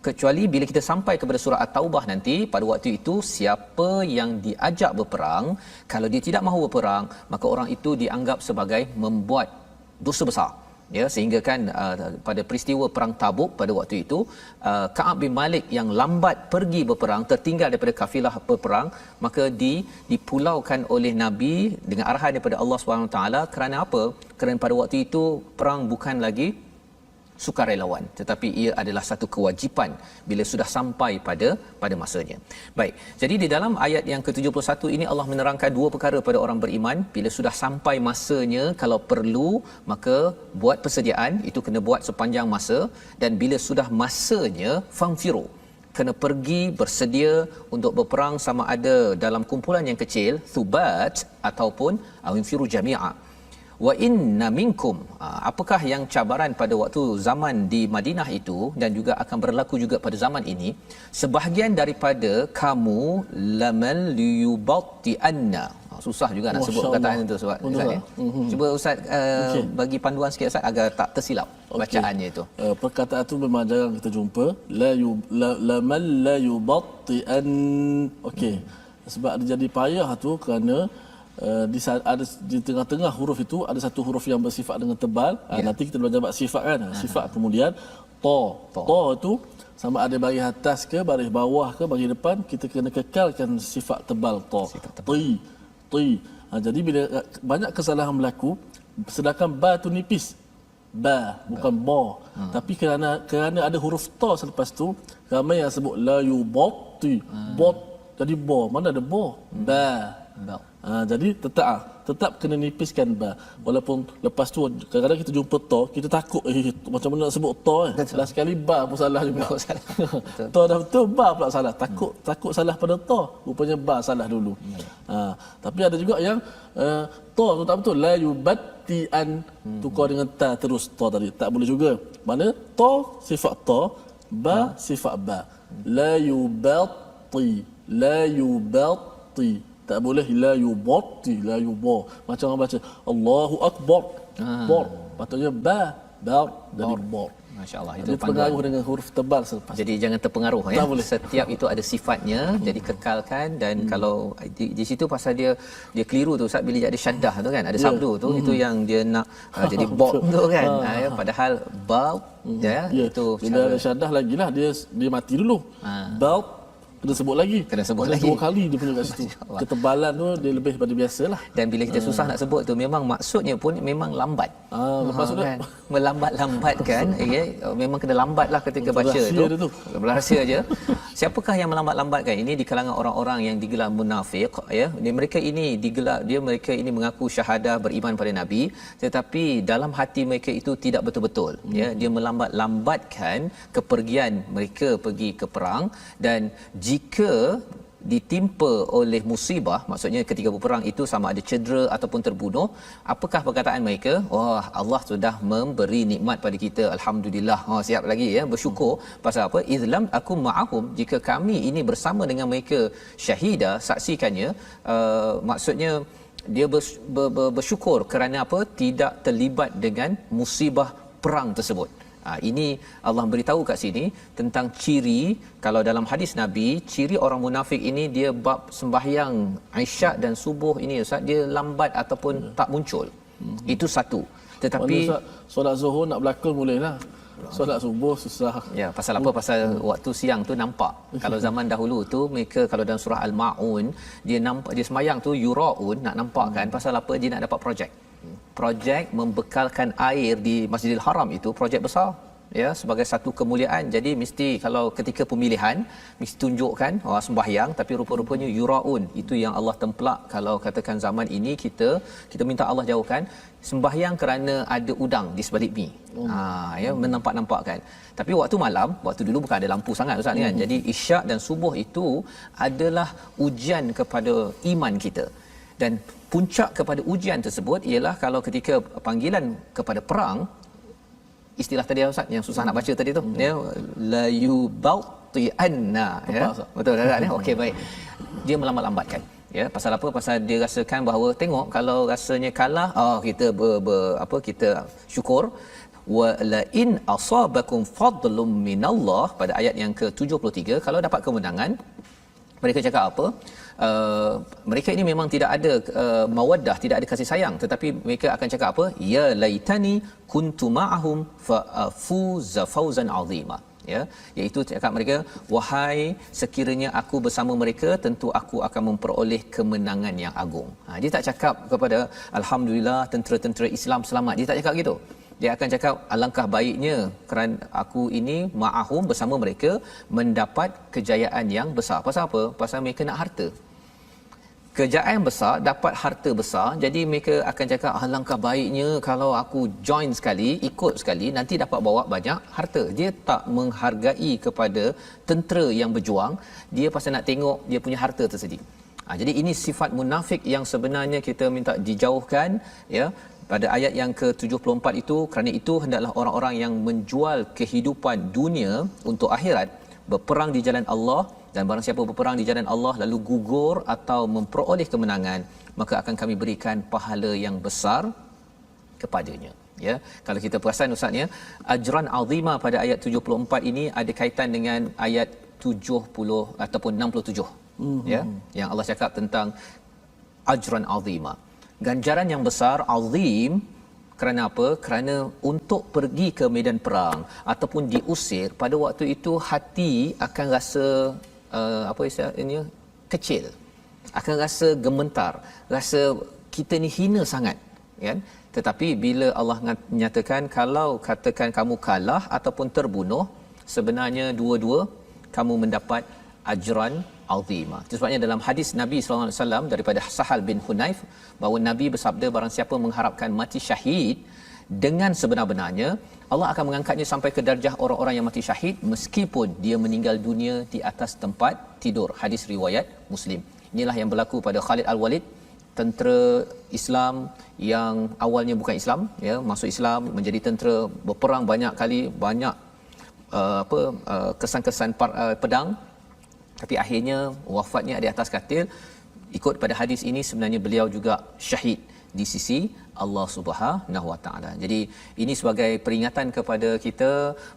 Kecuali bila kita sampai kepada surah At-Taubah nanti, pada waktu itu siapa yang diajak berperang, kalau dia tidak mahu berperang, maka orang itu dianggap sebagai membuat dosa besar. Ya, sehingga kan pada peristiwa perang Tabuk pada waktu itu, Ka'ab bin Malik yang lambat pergi berperang, tertinggal daripada kafilah berperang, maka dipulaukan oleh Nabi dengan arahan daripada Allah SWT. Kerana apa? Kerana pada waktu itu perang bukan lagi sukarelawan, tetapi ia adalah satu kewajipan bila sudah sampai pada masanya. Baik. Jadi di dalam ayat yang ke-71 ini Allah menerangkan dua perkara pada orang beriman. Bila sudah sampai masanya, kalau perlu maka buat persediaan, itu kena buat sepanjang masa, dan bila sudah masanya fanfiru, kena pergi bersedia untuk berperang, sama ada dalam kumpulan yang kecil thubat ataupun awinfiru jami'a. Wa inna minkum, apakah yang cabaran pada waktu zaman di Madinah itu dan juga akan berlaku juga pada zaman ini, sebahagian daripada kamu lamal liyubatti anna. Susah juga nak sebut perkataan itu sebab Ustaz ya. Cuba Ustaz bagi panduan sikit Ustaz agar tak tersilap bacaannya itu. Perkataan itu memang jarang kita jumpa, lamal la yubatti an. Okey. Sebab dia jadi payah tu kerana di tengah-tengah huruf itu ada satu huruf yang bersifat dengan tebal. Nanti kita belajar bab sifat kan. Sifat, kemudian ta itu sama ada baris atas ke baris bawah ke baris depan, kita kena kekalkan sifat tebal ta. Ti. Jadi bila banyak kesalahan berlaku, sedangkan ba tu nipis, ba bukan ba, tapi kerana ada huruf ta selepas tu, ramai yang sebut la yubatti, bot jadi ba, mana ada ba, ba. Jadi tetap kena nipiskan ba. Walaupun lepas tu kadang-kadang kita jumpa ta, kita takut macam mana nak sebut ta dah sekali ba pun salah juga. Ta dah betul, ba pula salah. Takut salah pada ta, rupanya ba salah dulu. Tapi ada juga yang ta tu tak betul, la yubatti an, tukar dengan ta terus ta tadi, tak boleh juga. Mana ta sifat ta, ba sifat ba. La yubatti, tak boleh la yubatti, la yuba. Macam orang baca Allahu Akbar, bor, patutnya ba dari bor. Masya-Allah, itu pengaruh dengan huruf tebal selepas. Jadi jangan terpengaruh ya. Setiap itu ada sifatnya, jadi kekalkan. Dan kalau di situ pasal dia keliru tu Ustaz, bila ada syaddah tu kan, ada sabdu tu, itu yang dia nak jadi bot tu kan. Padahal bal itu bila ada syaddah lagilah dia mati dulu. Bal kena sebut lagi. Dua kali dia punya kat situ. Ketebalan tu dia lebih daripada biasalah. Dan bila kita susah nak sebut tu, memang maksudnya pun memang lambat. Maksudnya kan? Melambat-lambatkan. Memang kena lambatlah ketika baca tu. Berahsia je. Siapakah yang melambat-lambatkan? Ini di kalangan orang-orang yang digelar munafik ya. Mereka ini mengaku syahadah beriman pada Nabi, tetapi dalam hati mereka itu tidak betul-betul ya. Dia melambat-lambatkan kepergian mereka pergi ke perang. Dan jika ditimpa oleh musibah, maksudnya ketika berperang itu sama ada cedera ataupun terbunuh, apakah perkataan mereka? Wah, Allah sudah memberi nikmat pada kita, alhamdulillah. Siap lagi ya, bersyukur. Pasal apa? Izlam akum ma'ahum, jika kami ini bersama dengan mereka syahida, saksikannya. Maksudnya dia bersyukur kerana apa? Tidak terlibat dengan musibah perang tersebut. Ini Allah beritahu kat sini tentang ciri, kalau dalam hadis Nabi, ciri orang munafik ini dia bab sembahyang Isyak dan subuh ini Ustaz, dia lambat ataupun tak muncul. Itu satu. Tetapi solat zuhur nak berlakon bolehlah. Solat subuh susah. Ya, pasal apa? Pasal waktu siang tu nampak. Kalau zaman dahulu tu mereka, kalau dalam surah Al-Maun, dia nampak, dia sembahyang tu yuraun, nak nampak kan, pasal apa? Dia nak dapat projek. Projek membekalkan air di Masjidil Haram itu projek besar. ya, sebagai satu kemuliaan. Jadi mesti kalau ketika pemilihan mesti tunjukkan sembahyang, tapi rupa-rupanya yuraun, itu yang Allah templak. Kalau katakan zaman ini kita minta Allah jauhkan sembahyang kerana ada udang di sebalik mi. Ya, menampak-nampakkan. Tapi waktu malam, waktu dulu bukan ada lampu sangat Ustaz kan. Jadi isyak dan subuh itu adalah ujian kepada iman kita. Dan puncak kepada ujian tersebut ialah kalau ketika panggilan kepada perang, istilah tadi Ustaz yang susah nak baca tadi tu, ya, la yubti'anna, ya. Betul tak ya? Okey, baik. Dia melambat-lambatkan. Ya, pasal apa? Pasal dia rasakan bahawa tengok kalau rasanya kalah, kita kita syukur. Wa la in asabakum fadlum minallah, pada ayat yang ke-73, kalau dapat kemenangan, mereka cakap apa? Mereka ini memang tidak ada mawaddah, tidak ada kasih sayang, tetapi mereka akan cakap apa? Ya laitani kuntu ma'ahum fa afuza fawzan 'azima. Ya, iaitu cakap mereka, wahai sekiranya aku bersama mereka, tentu aku akan memperoleh kemenangan yang agung. Dia tak cakap kepada alhamdulillah tentera-tentera Islam selamat, dia tak cakap gitu. Dia akan cakap alangkah baiknya kerana aku ini ma'ahum, bersama mereka, mendapat kejayaan yang besar. Pasal apa? Pasal mereka nak harta. Kejayaan besar, dapat harta besar. Jadi mereka akan cakap alangkah baiknya kalau aku join sekali, ikut sekali, nanti dapat bawa banyak harta. Dia tak menghargai kepada tentera yang berjuang, dia pasal nak tengok dia punya harta tersedia. Jadi ini sifat munafik yang sebenarnya kita minta dijauhkan, ya. Pada ayat yang ke-74 itu, kerana itu hendaklah orang-orang yang menjual kehidupan dunia untuk akhirat berperang di jalan Allah, dan barang siapa berperang di jalan Allah lalu gugur atau memperoleh kemenangan, maka akan kami berikan pahala yang besar kepadanya. Ya, kalau kita perasan Ustaz, ya, ajran azima pada ayat 74 ini ada kaitan dengan ayat 70 ataupun 67. Ya, yang Allah cakap tentang ajran azima, ganjaran yang besar, azim. Kerana apa? Kerana untuk pergi ke medan perang ataupun diusir, pada waktu itu hati akan rasa istilahnya kecil, akan rasa gementar, rasa kita ni hina sangat, kan? Tetapi bila Allah menyatakan kalau katakan kamu kalah ataupun terbunuh, sebenarnya dua-dua kamu mendapat ajran azima. Itu sebabnya dalam hadis Nabi sallallahu alaihi wasallam daripada Sahal bin Hunayf, bahawa Nabi bersabda, barang siapa mengharapkan mati syahid dengan sebenar-benarnya, Allah akan mengangkatnya sampai ke darjah orang-orang yang mati syahid meskipun dia meninggal dunia di atas tempat tidur. Hadis riwayat Muslim. Inilah yang berlaku pada Khalid Al-Walid, tentera Islam yang awalnya bukan Islam, ya, masuk Islam, menjadi tentera, berperang banyak kali, banyak kesan-kesan pedang, tapi akhirnya wafatnya di atas katil. Ikut pada hadis ini, sebenarnya beliau juga syahid di sisi Allah Subhanahu Wa Taala. Jadi ini sebagai peringatan kepada kita,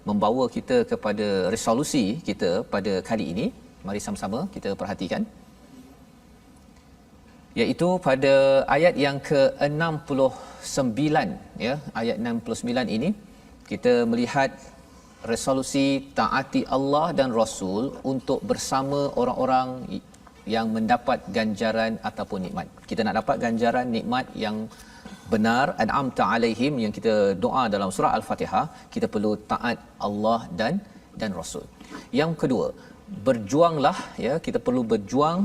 membawa kita kepada resolusi kita pada kali ini. Mari sama-sama kita perhatikan, iaitu pada ayat yang ke-69, ya, ayat 69 ini kita melihat resolusi taati Allah dan Rasul untuk bersama orang-orang yang mendapat ganjaran ataupun nikmat. Kita nak dapat ganjaran nikmat yang benar, an'amta alaihim, yang kita doa dalam surah Al-Fatihah, kita perlu taat Allah dan Rasul. Yang kedua, berjuanglah, ya, kita perlu berjuang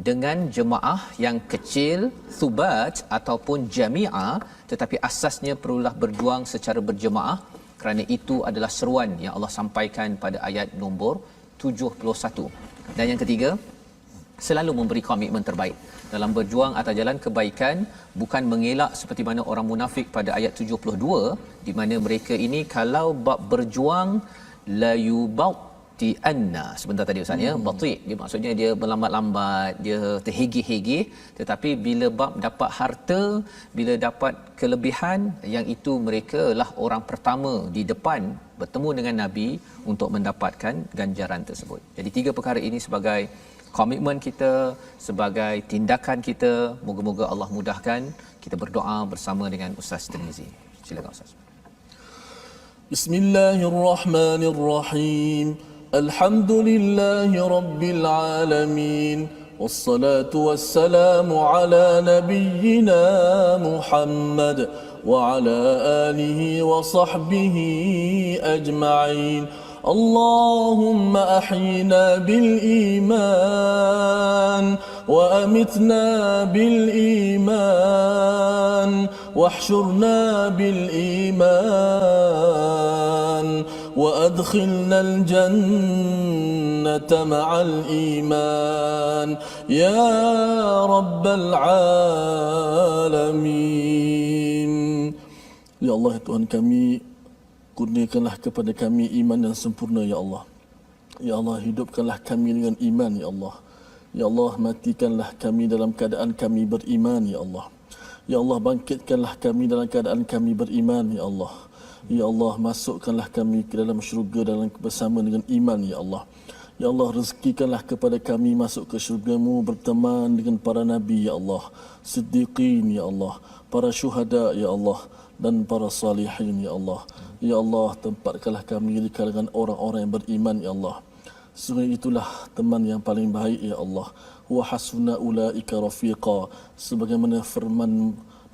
dengan jemaah yang kecil, thubat ataupun jami'ah, tetapi asasnya perlulah berjuang secara berjemaah, kerana itu adalah seruan yang Allah sampaikan pada ayat nombor 71. Dan yang ketiga, selalu memberi komitmen terbaik dalam berjuang atas jalan kebaikan, bukan mengelak seperti mana orang munafik pada ayat 72, di mana mereka ini kalau bab berjuang la yubti'anna, sebentar tadi Ustaz, ya, bati', dia maksudnya dia berlambat-lambat, dia terhegih-hegih, tetapi bila bab dapat harta, bila dapat kelebihan, yang itu mereka lah orang pertama di depan bertemu dengan Nabi untuk mendapatkan ganjaran tersebut. Jadi tiga perkara ini sebagai komitmen kita, sebagai tindakan kita. Moga-moga Allah mudahkan. Kita berdoa bersama dengan Ustaz Tirmizi. Silakan Ustaz. Bismillahirrahmanirrahim. Alhamdulillahi rabbil alamin. Wassalatu wassalamu ala nabiyyina Muhammad وعلى آله وصحبه أجمعين. اللهم أحينا بالإيمان وأمتنا بالإيمان واحشرنا بالإيمان وأدخلنا الجنة مع الإيمان يا رب العالمين. Ya Allah, Tuhan kami, kurniakanlah kepada kami iman yang sempurna ya Allah. Ya Allah, hidupkanlah kami dengan iman ya Allah. Ya Allah, matikanlah kami dalam keadaan kami beriman ya Allah. Ya Allah, bangkitkanlah kami dalam keadaan kami beriman ya Allah. Ya Allah, masukkanlah kami ke dalam syurga dalam bersama dengan iman ya Allah. Ya Allah, rezekikanlah kepada kami masuk ke syurga-Mu berteman dengan para nabi ya Allah, siddiqin ya Allah, para syuhada ya Allah, dan para salihin ya Allah. Ya Allah, tempatkanlah kami di kalangan orang-orang yang beriman ya Allah. Sungguh itulah teman yang paling baik ya Allah. Wa hasuna ulaika rafiqa, sebagaimana firman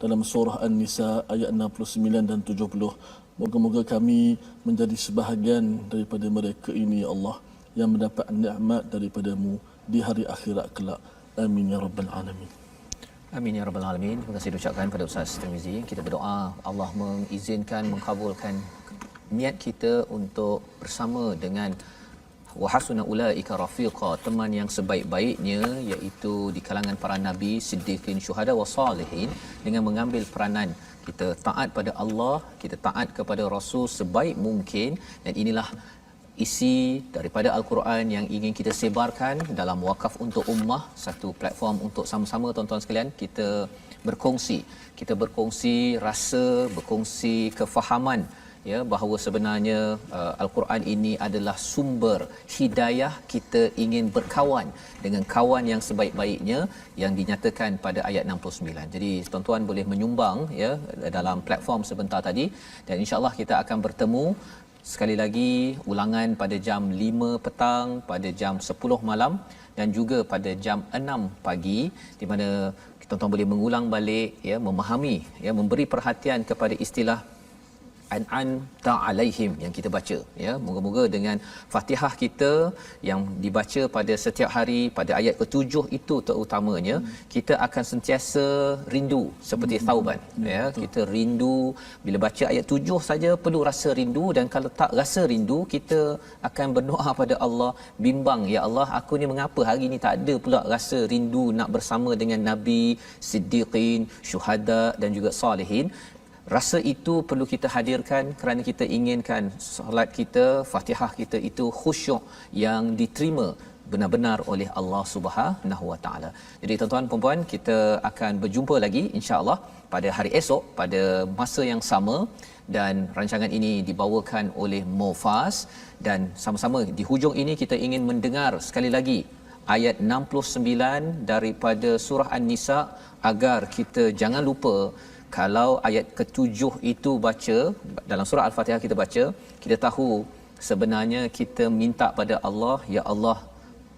dalam surah An-Nisa ayat 69 dan 70. Moga-moga kami menjadi sebahagian daripada mereka ini ya Allah, yang mendapat nikmat daripada-Mu di hari akhirat kelak. Amin ya rabbal alamin. Amin ya rabbal alamin. Terima kasih diucapkan pada Ustaz Tirmizi. Kita berdoa Allah mengizinkan, mengkabulkan niat kita untuk bersama dengan wahasuna ulaika rafiqa, teman yang sebaik-baiknya, iaitu di kalangan para nabi, siddiqin, syuhada wa salihin, dengan mengambil peranan kita taat pada Allah, kita taat kepada Rasul sebaik mungkin. Dan inilah isi daripada Al-Quran yang ingin kita sebarkan dalam Wakaf untuk Ummah, satu platform untuk sama-sama tuan-tuan sekalian kita berkongsi rasa, berkongsi kefahaman ya, bahawa sebenarnya Al-Quran ini adalah sumber hidayah. Kita ingin berkawan dengan kawan yang sebaik-baiknya yang dinyatakan pada ayat 69. Jadi tuan-tuan boleh menyumbang ya dalam platform sebentar tadi, dan insya-Allah kita akan bertemu sekali lagi ulangan pada jam 5 petang, pada jam 10 malam dan juga pada jam 6 pagi, di mana tuan-tuan boleh mengulang balik ya, memahami ya, memberi perhatian kepada istilah an'amta alaihim yang kita baca ya. Moga-moga dengan Fatihah kita yang dibaca pada setiap hari pada ayat ke-7 itu terutamanya, kita akan sentiasa rindu seperti tauban ya. Kita rindu bila baca ayat 7 saja, perlu rasa rindu, dan kalau tak rasa rindu, kita akan berdoa pada Allah, bimbang, ya Allah, aku ni mengapa hari ni tak ada pula rasa rindu nak bersama dengan nabi, siddiqin, syuhada dan juga salihin. Rasa itu perlu kita hadirkan kerana kita inginkan solat kita, Fatihah kita itu khusyuk yang diterima benar-benar oleh Allah Subhanahu Wa Taala. Jadi tuan-tuan dan puan-puan, kita akan berjumpa lagi insya-Allah pada hari esok pada masa yang sama, dan rancangan ini dibawakan oleh Mufas, dan sama-sama di hujung ini kita ingin mendengar sekali lagi ayat 69 daripada surah An-Nisa, agar kita jangan lupa. Kalau ayat ke-7 itu baca dalam surah Al-Fatihah, kita baca, kita tahu sebenarnya kita minta pada Allah, ya Allah,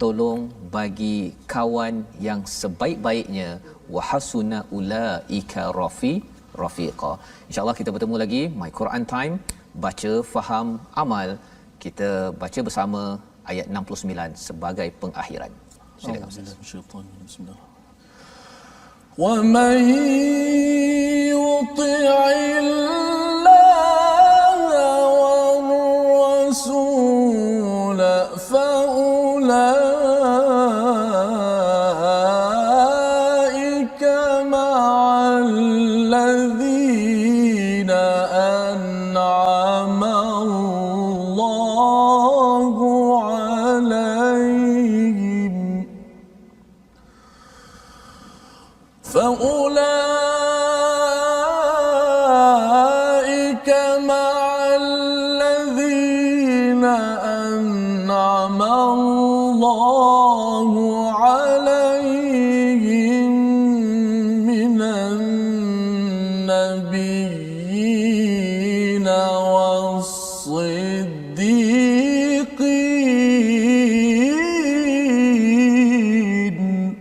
tolong bagi kawan yang sebaik-baiknya, wa hasuna ulaika rafiqa. Insya-Allah kita bertemu lagi My Quran Time, baca, faham, amal. Kita baca bersama ayat 69 sebagai pengakhiran. Silakan Ustaz. Bismillah. ومن يطع الله والرسول فأولئك مع الذين أنعم الله عليهم فأولئك مع الذين أنعم الله عليهم من النبيين والصديقين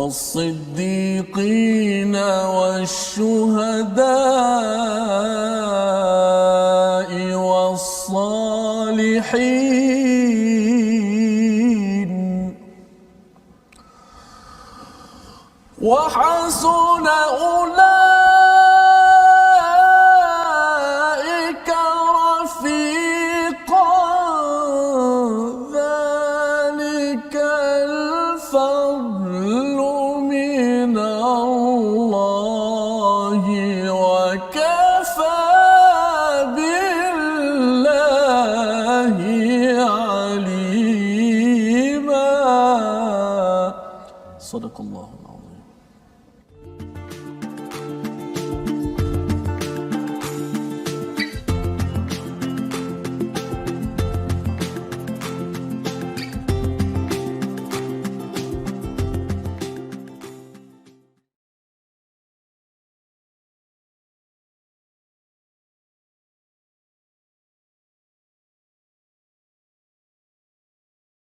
والصديقين والشهداء والصالحين وحسن أولئك رفيقا ذلك الفضل من الله وكفى بالله عليما صدق الله العظيم